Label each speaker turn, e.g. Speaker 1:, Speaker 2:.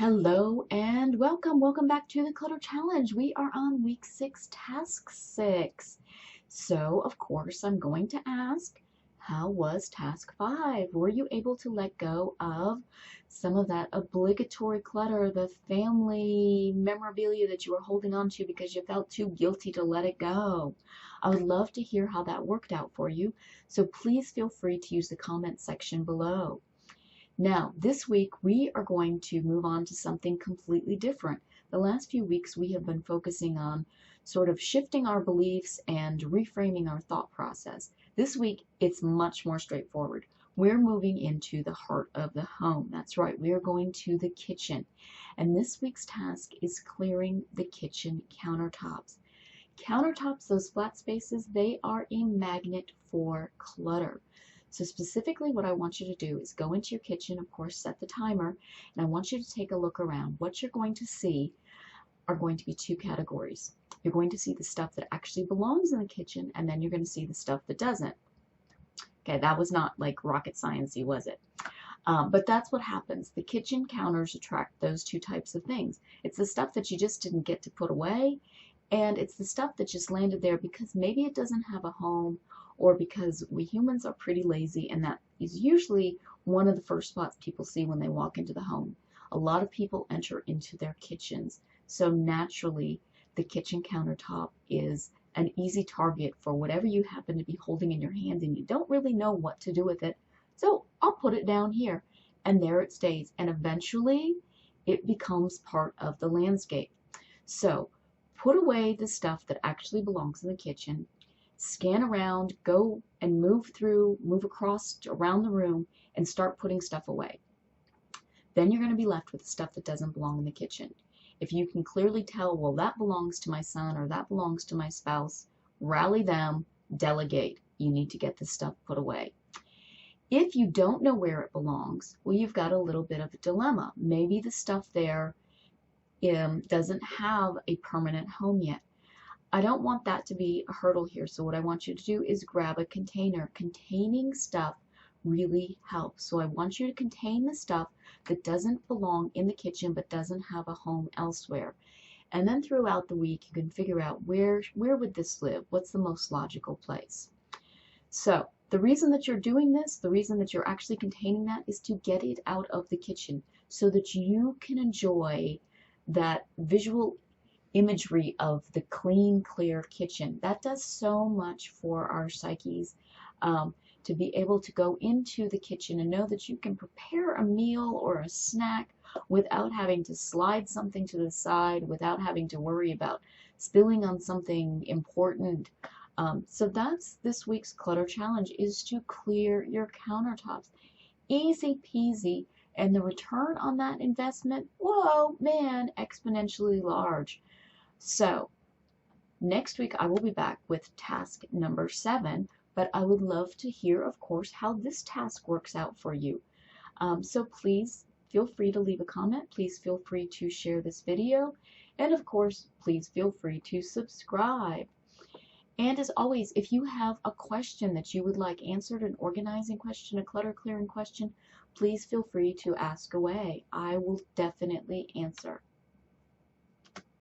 Speaker 1: Hello and welcome back to the Clutter Challenge. We are on week 6, task 6. So, of course, I'm going to ask, how was task 5? Were you able to let go of some of that obligatory clutter, the family memorabilia that you were holding on to because you felt too guilty to let it go? I would love to hear how that worked out for you, so please feel free to use the comment section below. Now, this week we are going to move on to something completely different. The last few weeks we have been focusing on sort of shifting our beliefs and reframing our thought process. This week it's much more straightforward. We're moving into the heart of the home. That's right, we are going to the kitchen. And this week's task is clearing the kitchen countertops. Countertops, those flat spaces, they are a magnet for clutter. So specifically what I want you to do is go into your kitchen, of course, set the timer, and I want you to take a look around. What you're going to see are going to be two categories. You're going to see the stuff that actually belongs in the kitchen, and then you're going to see the stuff that doesn't. Okay, that was not like rocket science-y, was it? But that's what happens. The kitchen counters attract those two types of things. It's the stuff that you just didn't get to put away, and it's the stuff that just landed there because maybe it doesn't have a home, or because we humans are pretty lazy, and that is usually one of the first spots people see when they walk into the home. A lot of people enter into their kitchens, so naturally the kitchen countertop is an easy target for whatever you happen to be holding in your hand and you don't really know what to do with it. So I'll put it down here, and there it stays, and eventually it becomes part of the landscape. So put away the stuff that actually belongs in the kitchen, scan around, go and move across around the room and start putting stuff away. Then you're going to be left with the stuff that doesn't belong in the kitchen. If you can clearly tell, well, that belongs to my son or that belongs to my spouse, rally them, delegate. You need to get this stuff put away. If you don't know where it belongs, well, you've got a little bit of a dilemma. Maybe the stuff there doesn't have a permanent home yet. I don't want that to be a hurdle here, so what I want you to do is grab a container. Containing stuff really helps. So I want you to contain the stuff that doesn't belong in the kitchen but doesn't have a home elsewhere. And then throughout the week you can figure out where would this live? What's the most logical place? So the reason that you're doing this, the reason that you're actually containing that, is to get it out of the kitchen so that you can enjoy that visual imagery of the clean, clear kitchen. That does so much for our psyches, to be able to go into the kitchen and know that you can prepare a meal or a snack without having to slide something to the side, without having to worry about spilling on something important. So that's this week's clutter challenge, is to clear your countertops. Easy peasy, and the return on that investment, whoa, man, exponentially large. So next week I will be back with task number 7, but I would love to hear, of course, how this task works out for you. So please feel free to leave a comment. Please feel free to share this video. And of course, please feel free to subscribe. And as always, if you have a question that you would like answered, an organizing question, a clutter clearing question, please feel free to ask away. I will definitely answer.